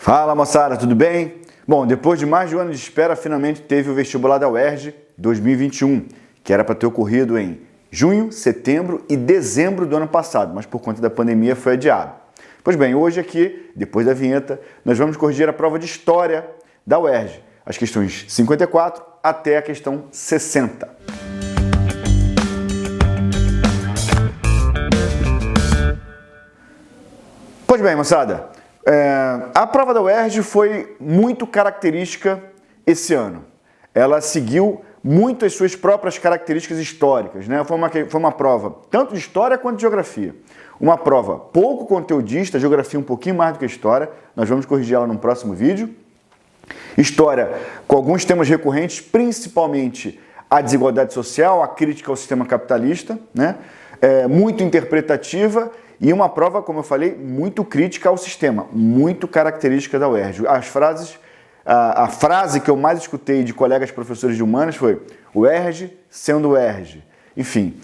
Fala moçada, tudo bem? Bom, depois de mais de um ano de espera, finalmente teve o vestibular da UERJ 2021, que era para ter ocorrido em junho, setembro e dezembro do ano passado, mas por conta da pandemia foi adiado. Pois bem, hoje aqui, depois da vinheta, nós vamos corrigir a prova de História da UERJ, as questões 54 até a questão 60. Pois bem, moçada, a prova da UERJ foi muito característica esse ano. Ela seguiu muito as suas próprias características históricas, né? Foi uma prova tanto de história quanto de geografia. Uma prova pouco conteudista, geografia um pouquinho mais do que história. Nós vamos corrigir ela no próximo vídeo. História com alguns temas recorrentes, principalmente a desigualdade social, a crítica ao sistema capitalista, né? Muito interpretativa e uma prova, como eu falei, muito crítica ao sistema, muito característica da UERJ. A frase que eu mais escutei de colegas professores de humanas foi UERJ sendo UERJ. Enfim,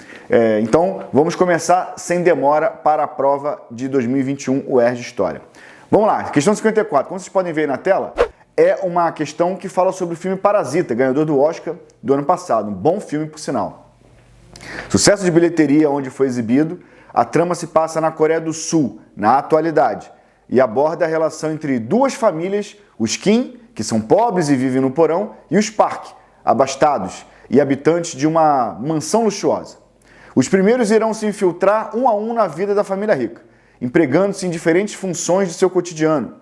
então vamos começar sem demora para a prova de 2021 UERJ História. Vamos lá, questão 54, como vocês podem ver aí na tela, é uma questão que fala sobre o filme Parasita, ganhador do Oscar do ano passado, um bom filme por sinal. Sucesso de bilheteria onde foi exibido, a trama se passa na Coreia do Sul, na atualidade, e aborda a relação entre duas famílias, os Kim, que são pobres e vivem no porão, e os Park, abastados e habitantes de uma mansão luxuosa. Os primeiros irão se infiltrar um a um na vida da família rica, empregando-se em diferentes funções de seu cotidiano.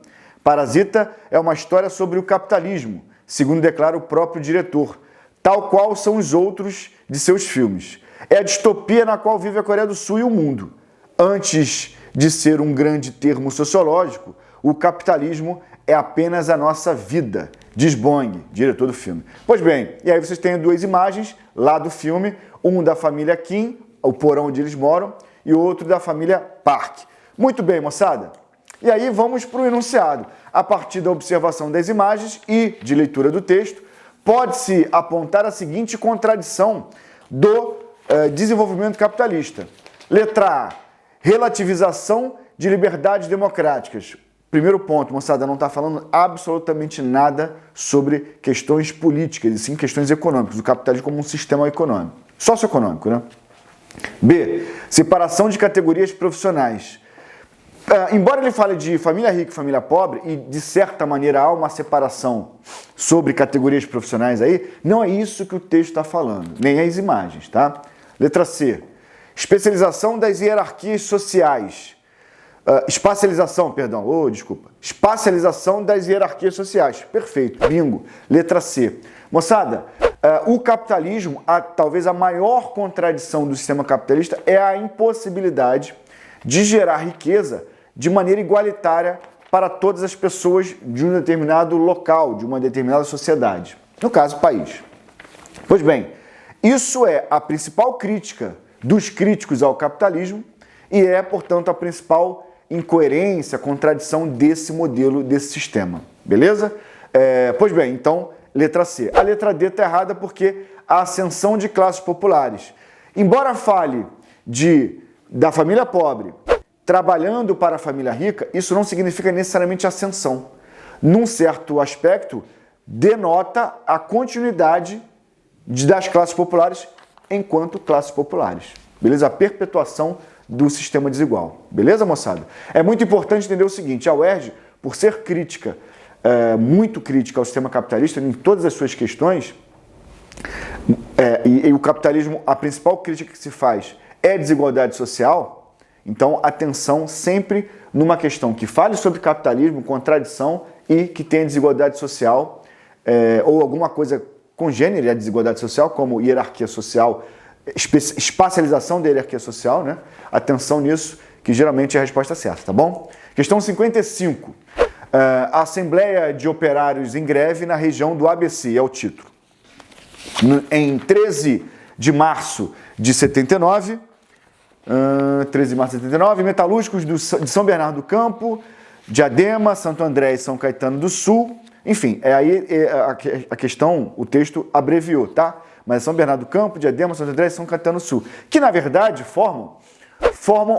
Parasita é uma história sobre o capitalismo, segundo declara o próprio diretor, tal qual são os outros de seus filmes. É a distopia na qual vive a Coreia do Sul e o mundo. Antes de ser um grande termo sociológico, o capitalismo é apenas a nossa vida, diz Bong, diretor do filme. Pois bem, e aí vocês têm duas imagens lá do filme, um da família Kim, o porão onde eles moram, e outro da família Park. Muito bem, moçada. E aí vamos para o enunciado. A partir da observação das imagens e de leitura do texto, pode-se apontar a seguinte contradição do desenvolvimento capitalista. Letra A, relativização de liberdades democráticas. Primeiro ponto, moçada, não está falando absolutamente nada sobre questões políticas, e sim questões econômicas, o capitalismo como um sistema econômico, socioeconômico, né? B, separação de categorias profissionais. Embora ele fale de família rica e família pobre, e de certa maneira há uma separação sobre categorias profissionais aí, não é isso que o texto está falando, nem as imagens, tá? Letra C, especialização das hierarquias sociais. Espacialização das hierarquias sociais. Perfeito, bingo. Letra C. Moçada, o capitalismo, talvez a maior contradição do sistema capitalista é a impossibilidade de gerar riqueza de maneira igualitária para todas as pessoas de um determinado local, de uma determinada sociedade. No caso, país. Pois bem, isso é a principal crítica dos críticos ao capitalismo e é, portanto, a principal incoerência, contradição desse modelo, desse sistema. Beleza? Pois bem, então, letra C. A letra D está errada porque a ascensão de classes populares. Embora fale da família pobre trabalhando para a família rica, isso não significa necessariamente ascensão. Num certo aspecto, denota a continuidade das classes populares enquanto classes populares. Beleza? A perpetuação do sistema desigual. Beleza, moçada? É muito importante entender o seguinte, a UERJ, por ser crítica, muito crítica ao sistema capitalista em todas as suas questões, e o capitalismo, a principal crítica que se faz é desigualdade social, então atenção sempre numa questão que fale sobre capitalismo, contradição e que tenha desigualdade social, ou alguma coisa congênere à desigualdade social, como hierarquia social, espacialização da hierarquia social, né? Atenção nisso, que geralmente é a resposta certa, tá bom? Questão 55. A Assembleia de Operários em Greve na região do ABC, é o título. Em 13 de março de 79, metalúrgicos de São Bernardo do Campo, Diadema, Santo André e São Caetano do Sul. Enfim, a questão, o texto abreviou, tá? Mas São Bernardo do Campo, Diadema, Santo André e São Caetano do Sul, que na verdade formam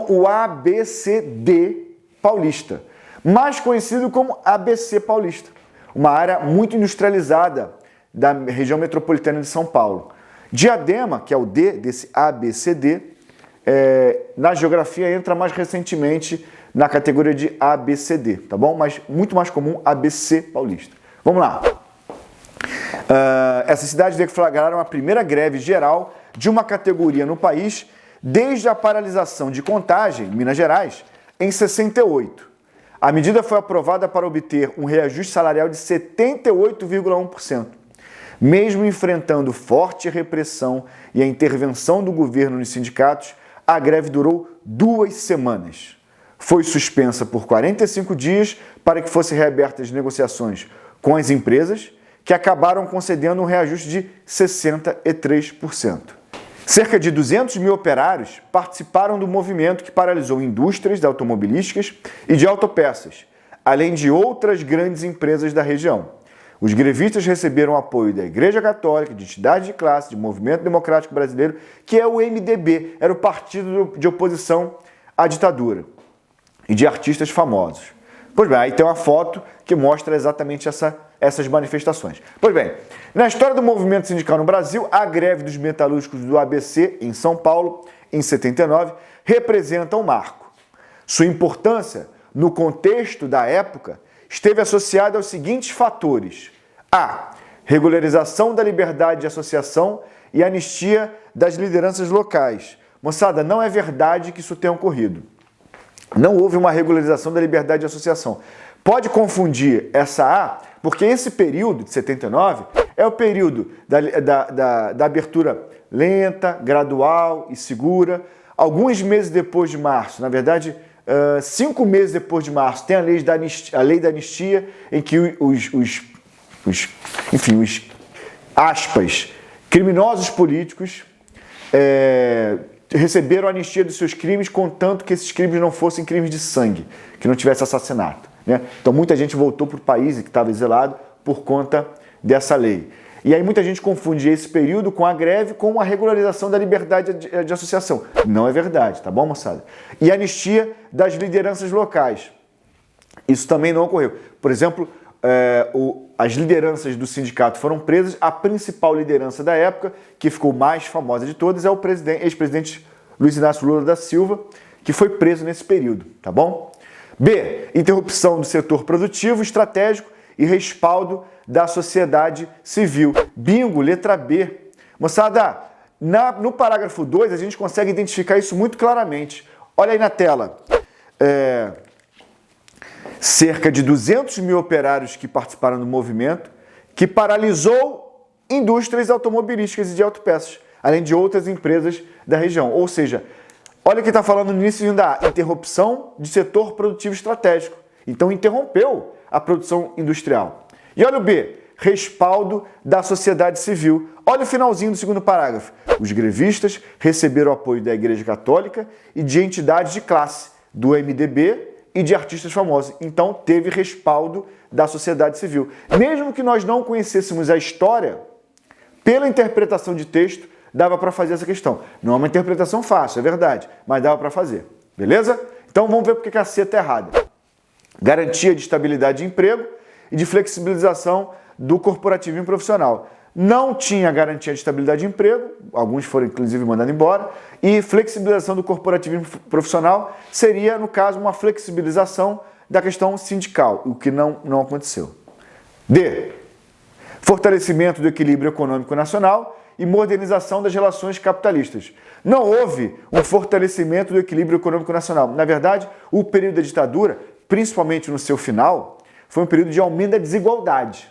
o ABCD paulista. mais conhecido como ABC Paulista, uma área muito industrializada da região metropolitana de São Paulo. Diadema, que é o D desse ABCD, na geografia entra mais recentemente na categoria de ABCD, tá bom? Mas muito mais comum ABC Paulista. Vamos lá. Essas cidades deflagraram a primeira greve geral de uma categoria no país desde a paralisação de Contagem, Minas Gerais, em 68. A medida foi aprovada para obter um reajuste salarial de 78,1%. Mesmo enfrentando forte repressão e a intervenção do governo nos sindicatos, a greve durou 2 semanas. Foi suspensa por 45 dias para que fossem reabertas as negociações com as empresas, que acabaram concedendo um reajuste de 63%. Cerca de 200 mil operários participaram do movimento que paralisou indústrias de automobilísticas e de autopeças, além de outras grandes empresas da região. Os grevistas receberam apoio da Igreja Católica, de entidades de classe, de Movimento Democrático Brasileiro, que é o MDB, era o partido de oposição à ditadura, e de artistas famosos. Pois bem, aí tem uma foto que mostra exatamente essas manifestações. Pois bem, na história do movimento sindical no Brasil, a greve dos metalúrgicos do ABC, em São Paulo, em 79, representa um marco. Sua importância, no contexto da época, esteve associada aos seguintes fatores: a regularização da liberdade de associação e anistia das lideranças locais. Moçada, não é verdade que isso tenha ocorrido. Não houve uma regularização da liberdade de associação. Pode confundir essa A, porque esse período de 79 é o período da abertura lenta, gradual e segura. Alguns meses depois de março, na verdade, 5 meses depois de março, tem a lei da anistia, em que os aspas, criminosos políticos receberam a anistia dos seus crimes, contanto que esses crimes não fossem crimes de sangue, que não tivesse assassinato, né? Então muita gente voltou para o país que estava exilado por conta dessa lei. E aí muita gente confunde esse período com a greve com a regularização da liberdade de associação. Não é verdade, tá bom, moçada? E a anistia das lideranças locais. Isso também não ocorreu. Por exemplo, as lideranças do sindicato foram presas. A principal liderança da época, que ficou mais famosa de todas, é o ex-presidente Luiz Inácio Lula da Silva, que foi preso nesse período, tá bom? B. Interrupção do setor produtivo estratégico e respaldo da sociedade civil. Bingo, letra B. Moçada, no parágrafo 2 a gente consegue identificar isso muito claramente. Olha aí na tela. Cerca de 200 mil operários que participaram do movimento, que paralisou indústrias automobilísticas e de autopeças, além de outras empresas da região. Ou seja, olha o que está falando no início da interrupção de setor produtivo estratégico. Então interrompeu a produção industrial. E olha o B, respaldo da sociedade civil. Olha o finalzinho do segundo parágrafo. Os grevistas receberam apoio da Igreja Católica e de entidades de classe, do MDB e de artistas famosos. Então teve respaldo da sociedade civil. Mesmo que nós não conhecêssemos a história, pela interpretação de texto, dava para fazer essa questão. Não é uma interpretação fácil, é verdade, mas dava para fazer. Beleza? Então vamos ver porque a C está errada. Garantia de estabilidade de emprego e de flexibilização do corporativismo profissional. Não tinha garantia de estabilidade de emprego, alguns foram inclusive mandados embora, e flexibilização do corporativismo profissional seria, no caso, uma flexibilização da questão sindical, o que não aconteceu. D. Fortalecimento do equilíbrio econômico nacional e modernização das relações capitalistas. Não houve um fortalecimento do equilíbrio econômico nacional. Na verdade, o período da ditadura, principalmente no seu final, foi um período de aumento da desigualdade.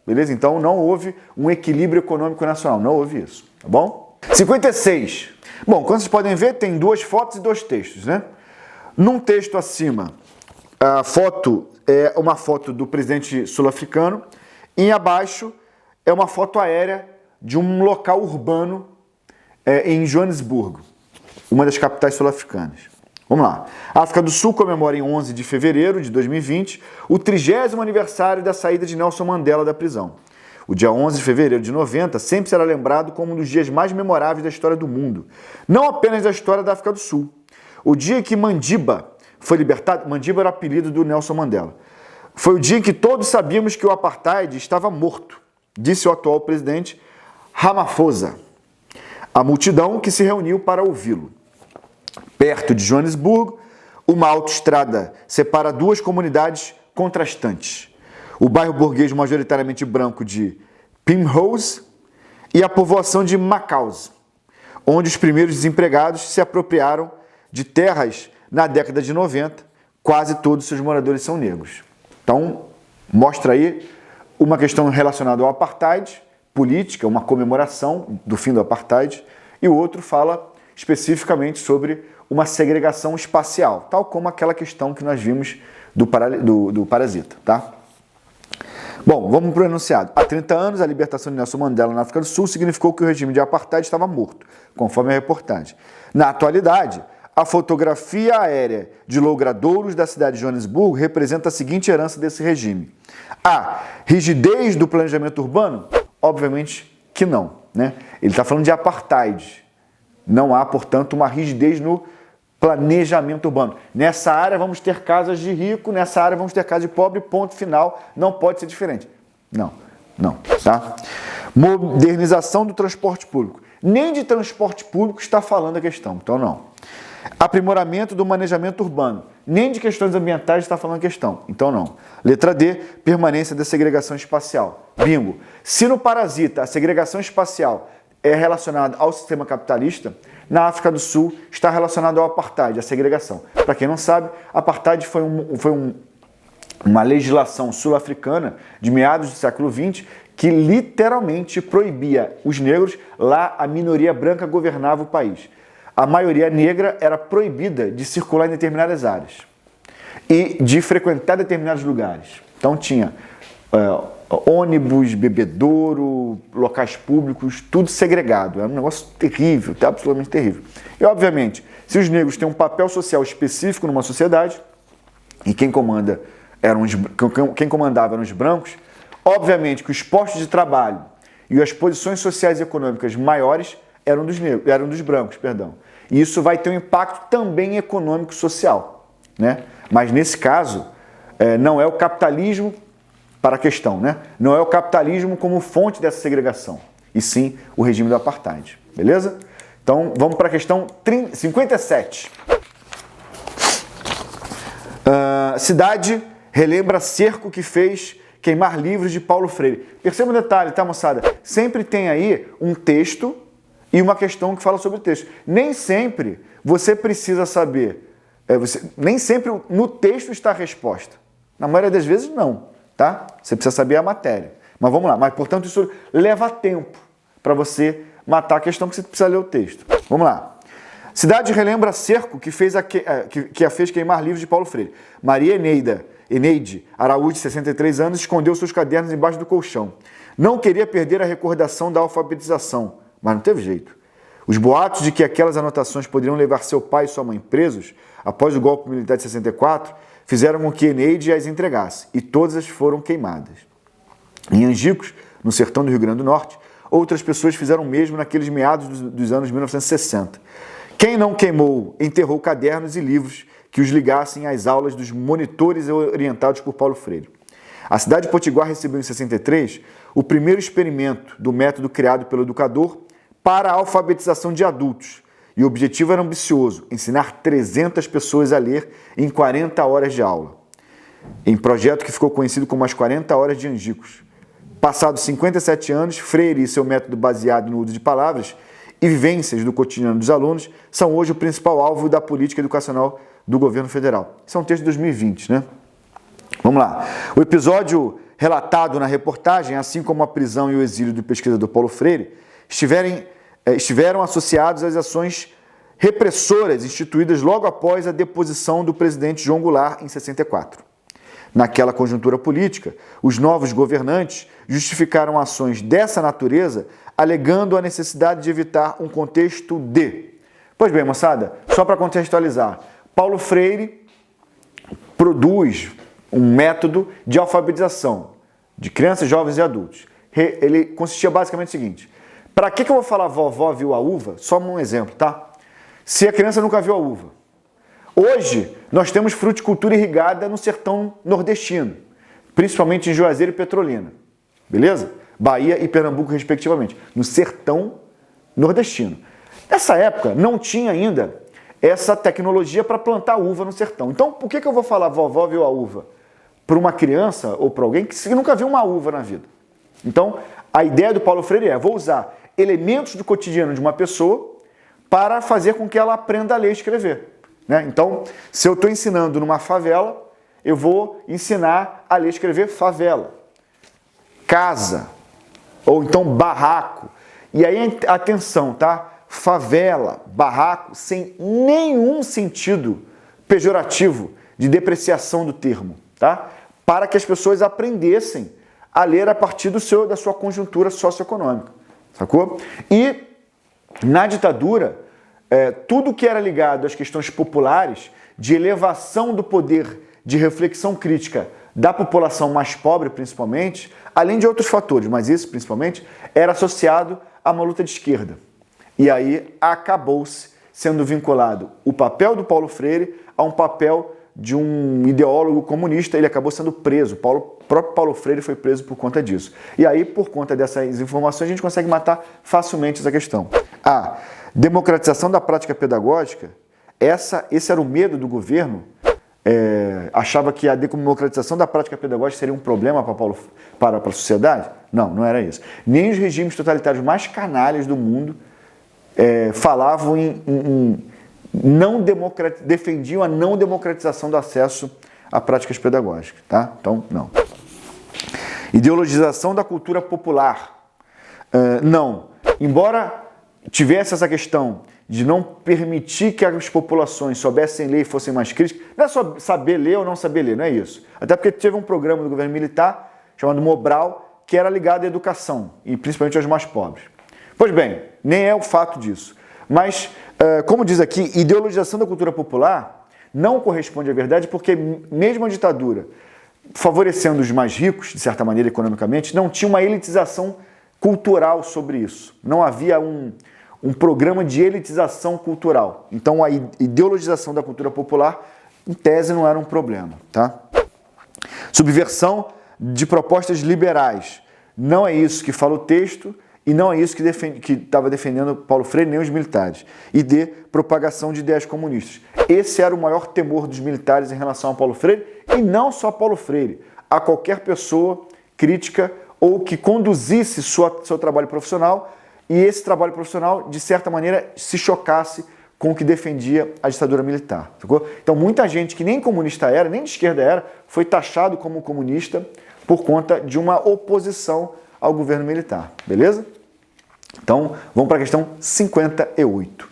Beleza? Então não houve um equilíbrio econômico nacional, não houve isso, tá bom? 56. Bom, como vocês podem ver, tem 2 fotos e 2 textos, né? Num texto acima, a foto é uma foto do presidente sul-africano e abaixo é uma foto aérea de um local urbano em Joanesburgo, uma das capitais sul-africanas. Vamos lá. A África do Sul comemora em 11 de fevereiro de 2020 o 30º aniversário da saída de Nelson Mandela da prisão. O dia 11 de fevereiro de 90 sempre será lembrado como um dos dias mais memoráveis da história do mundo, não apenas da história da África do Sul. O dia em que Mandiba foi libertado. Mandíbula era o apelido do Nelson Mandela. Foi o dia em que todos sabíamos que o apartheid estava morto, disse o atual presidente Ramaphosa. A multidão que se reuniu para ouvi-lo. Perto de Joanesburgo, uma autoestrada separa duas comunidades contrastantes. O bairro burguês majoritariamente branco de Primrose e a povoação de Macause, onde os primeiros desempregados se apropriaram de terras na década de 90. Quase todos os seus moradores são negros. Então, mostra aí uma questão relacionada ao apartheid, política, uma comemoração do fim do apartheid, e o outro fala especificamente sobre uma segregação espacial, tal como aquela questão que nós vimos do parasita, tá? Bom, vamos para o enunciado. Há 30 anos, a libertação de Nelson Mandela na África do Sul significou que o regime de apartheid estava morto, conforme a reportagem. Na atualidade, a fotografia aérea de logradouros da cidade de Joanesburgo representa a seguinte herança desse regime. A rigidez do planejamento urbano? Obviamente que não, né? Ele está falando de apartheid. Não há, portanto, uma rigidez no planejamento urbano. Nessa área vamos ter casas de rico, nessa área vamos ter casas de pobre, ponto final, não pode ser diferente. Não, tá? Modernização do transporte público. Nem de transporte público está falando a questão, então não. Aprimoramento do manejamento urbano. Nem de questões ambientais está falando a questão, então não. Letra D, permanência da segregação espacial. Bingo. Se no Parasita a segregação espacial é relacionada ao sistema capitalista, na África do Sul está relacionado ao apartheid, a segregação. Para quem não sabe, apartheid foi uma legislação sul-africana de meados do século XX que literalmente proibia os negros, lá a minoria branca governava o país. A maioria negra era proibida de circular em determinadas áreas e de frequentar determinados lugares. Então tinha ônibus, bebedouro, locais públicos, tudo segregado. Era um negócio terrível, absolutamente terrível. E, obviamente, se os negros têm um papel social específico numa sociedade, e quem comandava eram os brancos, obviamente que os postos de trabalho e as posições sociais e econômicas maiores eram dos brancos. E isso vai ter um impacto também econômico e social, né? Mas, nesse caso, não é o capitalismo para a questão, né? Não é o capitalismo como fonte dessa segregação, e sim o regime do apartheid, beleza? Então, vamos para a questão 57. Cidade relembra cerco que fez queimar livros de Paulo Freire. Perceba um detalhe, tá, moçada? Sempre tem aí um texto e uma questão que fala sobre o texto. Nem sempre você precisa saber, nem sempre no texto está a resposta. Na maioria das vezes, não. Tá? Você precisa saber a matéria. Mas vamos lá. Mas, portanto, isso leva tempo para você matar a questão, que você precisa ler o texto. Vamos lá. Cidade relembra cerco que a fez queimar livros de Paulo Freire. Maria Eneide Araújo, de 63 anos, escondeu seus cadernos embaixo do colchão. Não queria perder a recordação da alfabetização, mas não teve jeito. Os boatos de que aquelas anotações poderiam levar seu pai e sua mãe presos após o golpe militar de 64 fizeram com que Eneide as entregasse, e todas foram queimadas. Em Angicos, no sertão do Rio Grande do Norte, outras pessoas fizeram o mesmo naqueles meados dos anos 1960. Quem não queimou, enterrou cadernos e livros que os ligassem às aulas dos monitores orientados por Paulo Freire. A cidade de Potiguar recebeu em 63 o primeiro experimento do método criado pelo educador para a alfabetização de adultos. E o objetivo era ambicioso, ensinar 300 pessoas a ler em 40 horas de aula. Em projeto que ficou conhecido como as 40 horas de Angicos. Passados 57 anos, Freire e seu método baseado no uso de palavras e vivências do cotidiano dos alunos são hoje o principal alvo da política educacional do governo federal. Isso é um texto de 2020, né? Vamos lá. O episódio relatado na reportagem, assim como a prisão e o exílio do pesquisador Paulo Freire, estiveram associados às ações repressoras instituídas logo após a deposição do presidente João Goulart em 64. Naquela conjuntura política, os novos governantes justificaram ações dessa natureza, alegando a necessidade de evitar um contexto de... Pois bem, moçada, só para contextualizar, Paulo Freire produz um método de alfabetização de crianças, jovens e adultos. Ele consistia basicamente no seguinte: para que eu vou falar vovó viu a uva? Só um exemplo, tá? Se a criança nunca viu a uva, Hoje, nós temos fruticultura irrigada no sertão nordestino, principalmente em Juazeiro e Petrolina, beleza? Bahia e Pernambuco, respectivamente, no sertão nordestino. Nessa época, não tinha ainda essa tecnologia para plantar uva no sertão. Então, por que eu vou falar vovó viu a uva para uma criança ou para alguém que nunca viu uma uva na vida? Então, a ideia do Paulo Freire é: vou usar elementos do cotidiano de uma pessoa para fazer com que ela aprenda a ler e escrever, né? Então, se eu estou ensinando numa favela, eu vou ensinar a ler e escrever favela, casa, ou então barraco. E aí, atenção, tá? Favela, barraco, sem nenhum sentido pejorativo de depreciação do termo, tá? Para que as pessoas aprendessem a ler a partir da sua conjuntura socioeconômica, sacou? E na ditadura, tudo que era ligado às questões populares, de elevação do poder de reflexão crítica da população mais pobre, principalmente, além de outros fatores, mas isso principalmente, era associado a uma luta de esquerda. E aí acabou-se sendo vinculado o papel do Paulo Freire a um papel de um ideólogo comunista. Ele acabou sendo preso. O próprio Paulo Freire foi preso por conta disso. E aí, por conta dessas informações, a gente consegue matar facilmente essa questão. A democratização da prática pedagógica, esse era o medo do governo. Achava que a democratização da prática pedagógica seria um problema para a sociedade? Não, não era isso. Nem os regimes totalitários mais canalhas do mundo falavam defendiam a não democratização do acesso a práticas pedagógicas, tá? Então, não. Ideologização da cultura popular. Não. Embora tivesse essa questão de não permitir que as populações soubessem ler e fossem mais críticas, não é só saber ler ou não saber ler, não é isso. Até porque teve um programa do governo militar chamado Mobral, que era ligado à educação, e principalmente aos mais pobres. Pois bem, nem é o fato disso. Mas, como diz aqui, ideologização da cultura popular não corresponde à verdade, porque mesmo a ditadura, favorecendo os mais ricos, de certa maneira, economicamente, não tinha uma elitização cultural sobre isso. Não havia um programa de elitização cultural. Então, a ideologização da cultura popular, em tese, não era um problema, tá? Subversão de propostas liberais. Não é isso que fala o texto e não é isso que estava defendendo Paulo Freire nem os militares. E de propagação de ideias comunistas. Esse era o maior temor dos militares em relação a Paulo Freire, e não só a Paulo Freire, a qualquer pessoa crítica ou que conduzisse seu trabalho profissional, e esse trabalho profissional, de certa maneira, se chocasse com o que defendia a ditadura militar. Sacou? Então, muita gente que nem comunista era, nem de esquerda era, foi taxado como comunista por conta de uma oposição ao governo militar. Beleza? Então, vamos para a questão 58.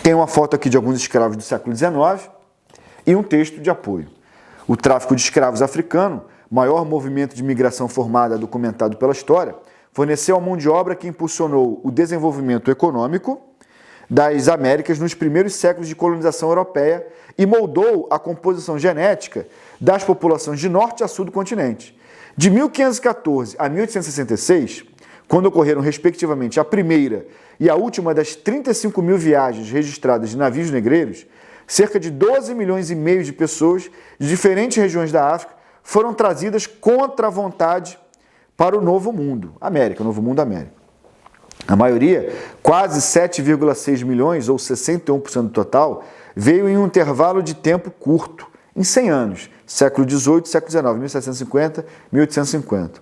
Tem uma foto aqui de alguns escravos do século XIX e um texto de apoio. O tráfico de escravos africano, maior movimento de migração formada documentado pela história, forneceu a mão de obra que impulsionou o desenvolvimento econômico das Américas nos primeiros séculos de colonização europeia e moldou a composição genética das populações de norte a sul do continente. De 1514 a 1866, quando ocorreram respectivamente a primeira e a última das 35 mil viagens registradas de navios negreiros, cerca de 12 milhões e meio de pessoas de diferentes regiões da África foram trazidas contra a vontade para o Novo Mundo, América, Novo Mundo América. A maioria, quase 7,6 milhões, ou 61% do total, veio em um intervalo de tempo curto, em 100 anos, século XVIII, século XIX, 1750, 1850.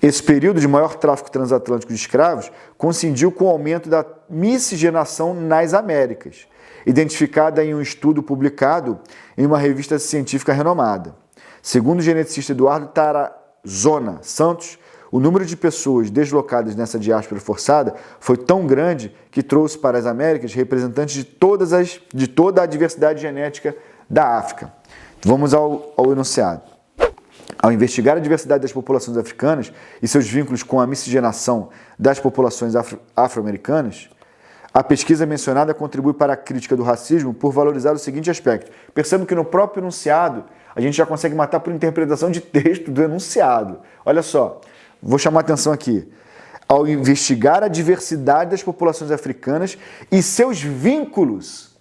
Esse período de maior tráfico transatlântico de escravos coincidiu com o aumento da miscigenação nas Américas, identificada em um estudo publicado em uma revista científica renomada. Segundo o geneticista Eduardo Tarazona Santos, o número de pessoas deslocadas nessa diáspora forçada foi tão grande que trouxe para as Américas representantes de toda a diversidade genética da África. Vamos ao enunciado. Ao investigar a diversidade das populações africanas e seus vínculos com a miscigenação das populações afro-americanas, a pesquisa mencionada contribui para a crítica do racismo por valorizar o seguinte aspecto. Percebam que no próprio enunciado a gente já consegue matar por interpretação de texto do enunciado. Olha só, vou chamar a atenção aqui. Ao investigar a diversidade das populações africanas e seus vínculos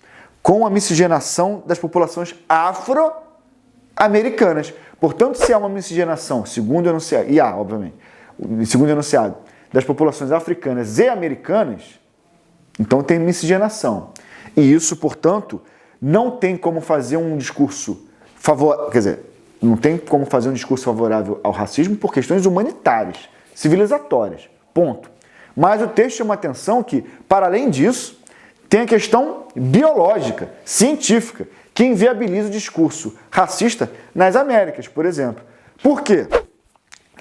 com a miscigenação das populações afro-americanas. Portanto, se há uma miscigenação, segundo o enunciado, e há, obviamente, segundo o enunciado, das populações africanas e americanas, então tem miscigenação. E isso, portanto, não tem como fazer um discurso favorável, quer dizer, não tem como fazer um discurso favorável ao racismo por questões humanitárias, civilizatórias, ponto. Mas o texto chama a atenção que, para além disso, tem a questão biológica, científica, que inviabiliza o discurso racista nas Américas, por exemplo. Por quê?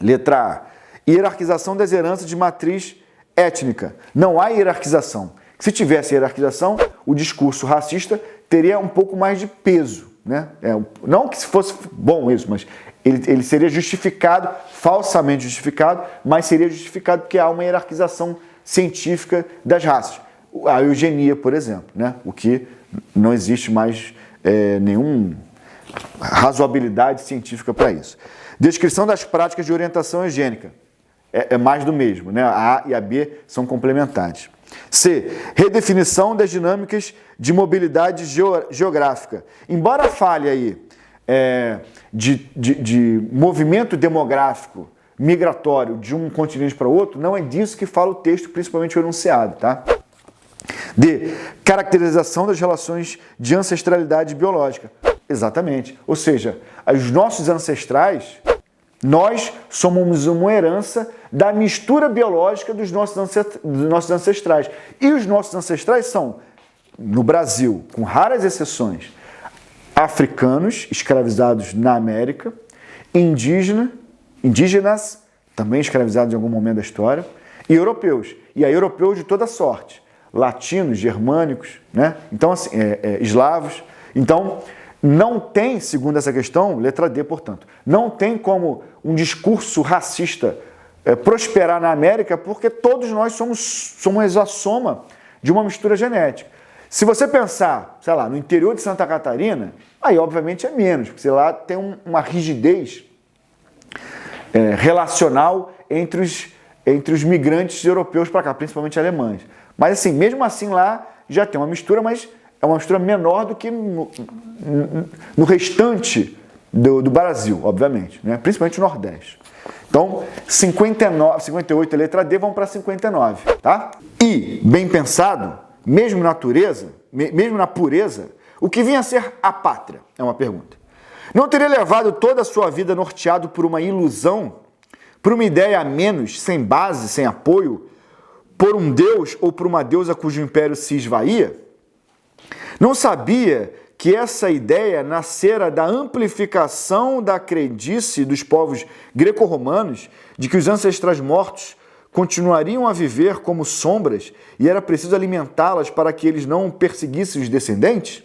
Letra A. Hierarquização das heranças de matriz étnica. Não há hierarquização. Se tivesse hierarquização, o discurso racista teria um pouco mais de peso, né? Não que fosse bom isso, mas ele seria justificado, falsamente justificado, mas seria justificado porque há uma hierarquização científica das raças. A eugenia, por exemplo, né? O que não existe mais nenhuma razoabilidade científica para isso. Descrição das práticas de orientação eugênica. É mais do mesmo, né? A A e a B são complementares. C. Redefinição das dinâmicas de mobilidade geográfica. Embora fale aí de movimento demográfico migratório de um continente para outro, não é disso que fala o texto, principalmente o enunciado, tá? D. Caracterização das relações de ancestralidade biológica. Exatamente. Ou seja, os nossos ancestrais, nós somos uma herança da mistura biológica dos nossos ancestrais. E os nossos ancestrais são, no Brasil, com raras exceções, africanos escravizados na América, indígenas, também escravizados em algum momento da história, e europeus. E aí europeus de toda sorte. Latinos, germânicos, né? Então, assim, eslavos. Então, não tem, segundo essa questão, letra D, portanto, não tem como um discurso racista prosperar na América, porque todos nós somos a soma de uma mistura genética. Se você pensar, sei lá, no interior de Santa Catarina, aí obviamente é menos, porque sei lá tem uma rigidez relacional entre os migrantes europeus para cá, principalmente alemães. Mas assim, mesmo assim lá já tem uma mistura, mas é uma mistura menor do que no restante do Brasil, obviamente, né? Principalmente no Nordeste. Então, 58 letra D, vão para 59, tá? E, bem pensado, mesmo na pureza, o que vinha a ser a pátria? É uma pergunta. Não teria levado toda a sua vida norteado por uma ilusão, por uma ideia a menos, sem base, sem apoio, por um deus ou por uma deusa cujo império se esvaía? Não sabia que essa ideia nascera da amplificação da crendice dos povos greco-romanos de que os ancestrais mortos continuariam a viver como sombras e era preciso alimentá-las para que eles não perseguissem os descendentes?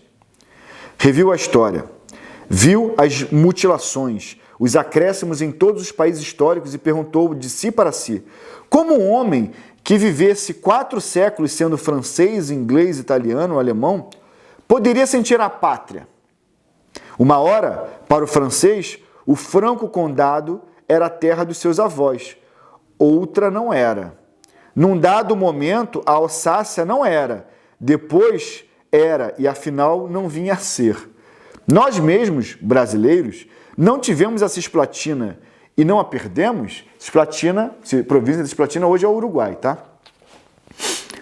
Reviu a história, viu as mutilações, os acréscimos em todos os países históricos e perguntou de si para si: como um homem que vivesse 4 séculos sendo francês, inglês, italiano, alemão, poderia sentir a pátria? Uma hora, para o francês, o Franco Condado era a terra dos seus avós, outra não era. Num dado momento, a Alsácia não era, depois era e afinal não vinha a ser. Nós mesmos, brasileiros, não tivemos a Cisplatina e não a perdemos. Cisplatina, província de Cisplatina hoje é o Uruguai, tá?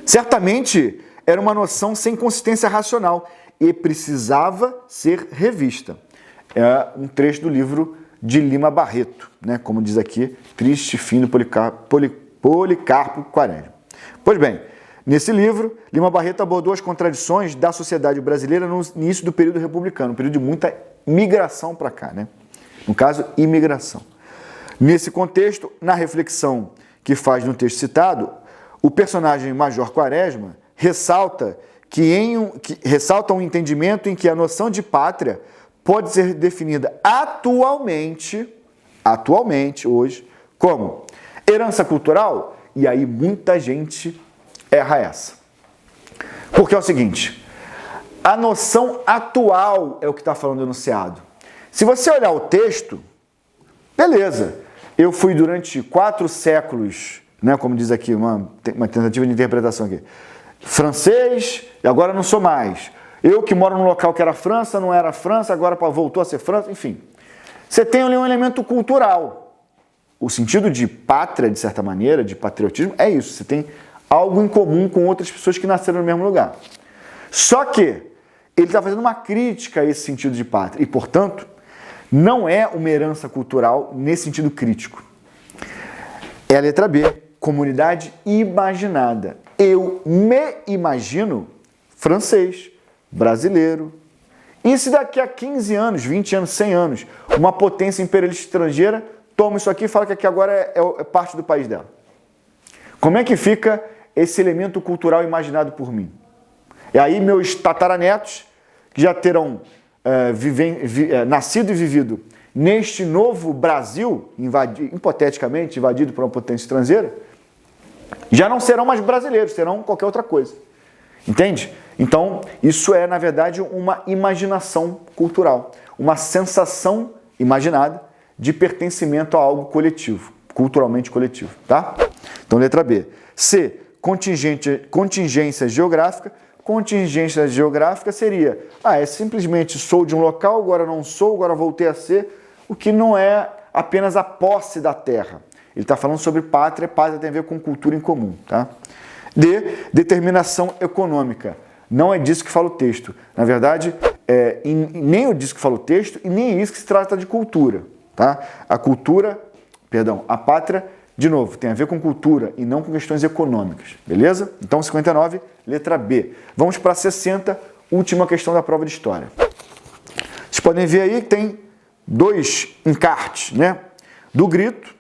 Certamente era uma noção sem consistência racional e precisava ser revista. É um trecho do livro de Lima Barreto, né? Como diz aqui, Triste Fim do Policarpo Quaresma. Pois bem, nesse livro, Lima Barreto abordou as contradições da sociedade brasileira no início do período republicano, um período de muita migração para cá, né? No caso, imigração. Nesse contexto, na reflexão que faz no texto citado, o personagem Major Quaresma ressalta um entendimento em que a noção de pátria pode ser definida atualmente, hoje, como herança cultural, e aí muita gente erra essa. Porque é o seguinte, a noção atual é o que está falando o enunciado. Se você olhar o texto, beleza, eu fui durante 4 séculos, né, como diz aqui, uma tentativa de interpretação aqui, francês, e agora não sou mais. Eu que moro num local que era França, não era França, agora voltou a ser França, enfim. Você tem ali um elemento cultural. O sentido de pátria, de certa maneira, de patriotismo, é isso. Você tem algo em comum com outras pessoas que nasceram no mesmo lugar. Só que ele está fazendo uma crítica a esse sentido de pátria e, portanto, não é uma herança cultural nesse sentido crítico. É a letra B, comunidade imaginada. Eu me imagino francês, brasileiro. E se daqui a 15 anos, 20 anos, 100 anos, uma potência imperialista estrangeira toma isso aqui e fala que aqui agora é parte do país dela? Como é que fica esse elemento cultural imaginado por mim? E aí meus tataranetos, que já terão nascido e vivido neste novo Brasil, hipoteticamente invadido por uma potência estrangeira, já não serão mais brasileiros, serão qualquer outra coisa. Entende? Então, isso é, na verdade, uma imaginação cultural, uma sensação imaginada de pertencimento a algo coletivo, culturalmente coletivo, tá? Então, letra B. C, contingência geográfica. Contingência geográfica seria, é simplesmente sou de um local, agora não sou, agora voltei a ser, o que não é apenas a posse da terra. Ele está falando sobre pátria, pátria tem a ver com cultura em comum, tá? D, determinação econômica. Não é disso que fala o texto. Na verdade, nem é disso que fala o texto e nem é isso que se trata de cultura, tá? A pátria, de novo, tem a ver com cultura e não com questões econômicas, beleza? Então, 59, letra B. Vamos para 60, última questão da prova de história. Vocês podem ver aí que tem dois encartes, né? Do grito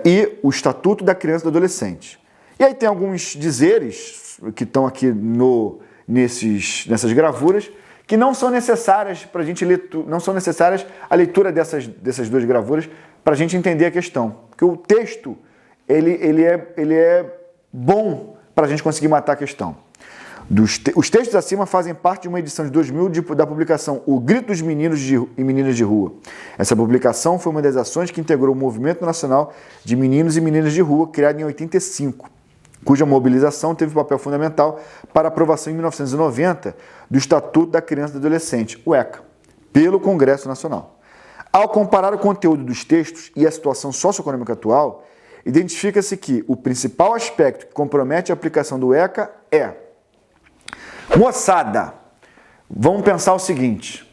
e o Estatuto da Criança e do Adolescente. E aí tem alguns dizeres que estão aqui nessas gravuras que não são necessárias para a gente ler, não são necessárias a leitura dessas duas gravuras para a gente entender a questão. Porque o texto ele é bom para a gente conseguir matar a questão. Os textos acima fazem parte de uma edição de 2000 da publicação O Grito dos Meninos e Meninas de Rua. Essa publicação foi uma das ações que integrou o Movimento Nacional de Meninos e Meninas de Rua, criado em 85, cuja mobilização teve papel fundamental para a aprovação em 1990 do Estatuto da Criança e do Adolescente, o ECA, pelo Congresso Nacional. Ao comparar o conteúdo dos textos e a situação socioeconômica atual, identifica-se que o principal aspecto que compromete a aplicação do ECA é: moçada, vamos pensar o seguinte,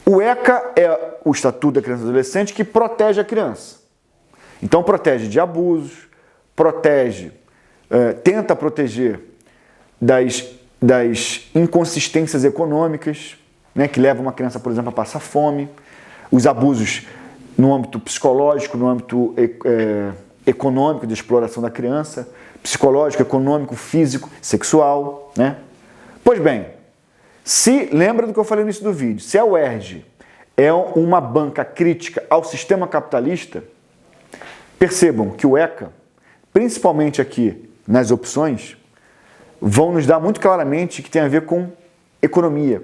o ECA é o Estatuto da Criança e do Adolescente que protege a criança. Então protege de abusos, tenta proteger das inconsistências econômicas, né, que levam uma criança, por exemplo, a passar fome, os abusos no âmbito psicológico, no âmbito econômico de exploração da criança, psicológico, econômico, físico, sexual, né? Pois bem, lembra do que eu falei no início do vídeo, se a UERJ é uma banca crítica ao sistema capitalista, percebam que o ECA, principalmente aqui nas opções, vão nos dar muito claramente que tem a ver com economia.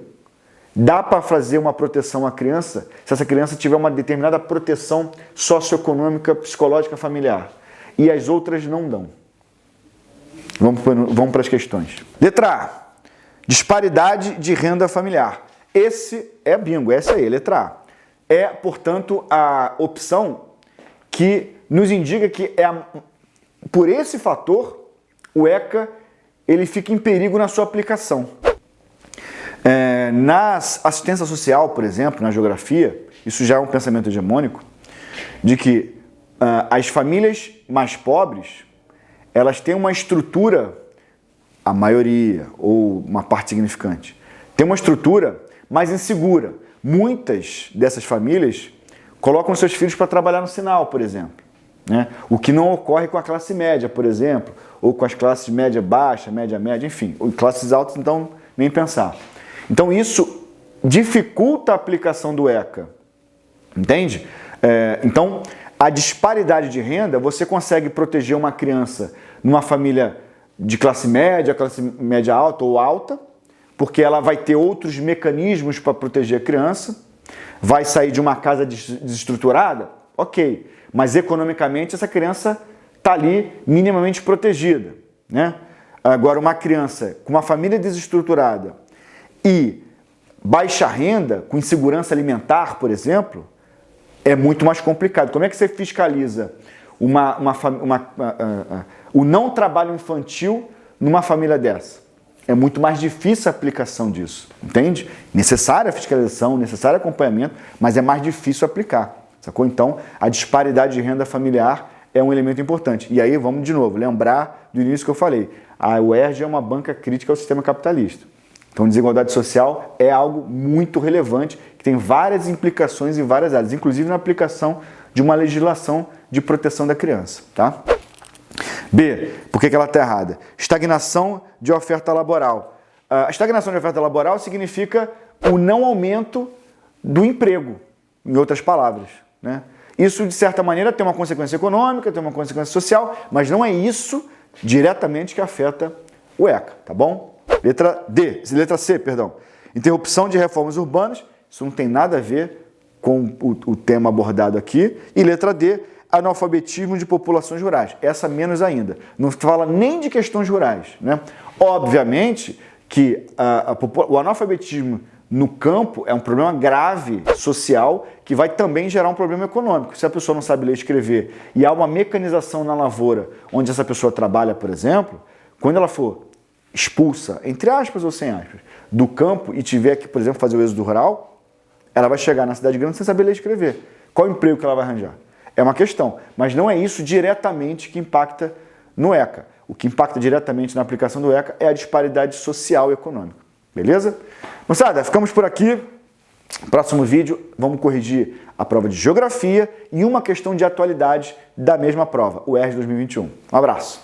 Dá para fazer uma proteção à criança se essa criança tiver uma determinada proteção socioeconômica, psicológica, familiar. E as outras não dão. Vamos para as questões. Letra A. Disparidade de renda familiar. Esse é bingo, essa aí, letra A. É, portanto, a opção que nos indica que por esse fator, o ECA ele fica em perigo na sua aplicação. Na assistência social, por exemplo, na geografia, isso já é um pensamento hegemônico, de que as famílias mais pobres, elas têm uma estrutura, a maioria, ou uma parte significante, tem uma estrutura mais insegura. Muitas dessas famílias colocam seus filhos para trabalhar no sinal, por exemplo, né? O que não ocorre com a classe média, por exemplo, ou com as classes média baixa, média, enfim, classes altas, então, nem pensar. Então, isso dificulta a aplicação do ECA, entende? Então, a disparidade de renda, você consegue proteger uma criança numa família de classe média alta ou alta, porque ela vai ter outros mecanismos para proteger a criança, vai sair de uma casa desestruturada, ok, mas economicamente essa criança está ali minimamente protegida, né? Agora, uma criança com uma família desestruturada e baixa renda, com insegurança alimentar, por exemplo, é muito mais complicado. Como é que você fiscaliza o não trabalho infantil numa família dessa? É muito mais difícil a aplicação disso, entende? Necessária a fiscalização, necessário acompanhamento, mas é mais difícil aplicar, sacou? Então, a disparidade de renda familiar é um elemento importante. E aí, vamos de novo, lembrar do início que eu falei. A UERJ é uma banca crítica ao sistema capitalista. Então, desigualdade social é algo muito relevante, que tem várias implicações em várias áreas, inclusive na aplicação de uma legislação de proteção da criança, tá? B, por que ela está errada? Estagnação de oferta laboral. A estagnação de oferta laboral significa o não aumento do emprego, em outras palavras, né? Isso, de certa maneira, tem uma consequência econômica, tem uma consequência social, mas não é isso diretamente que afeta o ECA, tá bom? Letra C, perdão. Interrupção de reformas urbanas, isso não tem nada a ver com o tema abordado aqui. E letra D, analfabetismo de populações rurais. Essa menos ainda. Não fala nem de questões rurais, né? Obviamente que o analfabetismo no campo é um problema grave social que vai também gerar um problema econômico. Se a pessoa não sabe ler e escrever e há uma mecanização na lavoura onde essa pessoa trabalha, por exemplo, quando ela for expulsa, entre aspas ou sem aspas, do campo e tiver que, por exemplo, fazer o êxodo rural, ela vai chegar na cidade grande sem saber ler e escrever. Qual o emprego que ela vai arranjar? É uma questão, mas não é isso diretamente que impacta no ECA. O que impacta diretamente na aplicação do ECA é a disparidade social e econômica. Beleza? Moçada, ficamos por aqui. Próximo vídeo, vamos corrigir a prova de geografia e uma questão de atualidade da mesma prova, o ERJ 2021. Um abraço!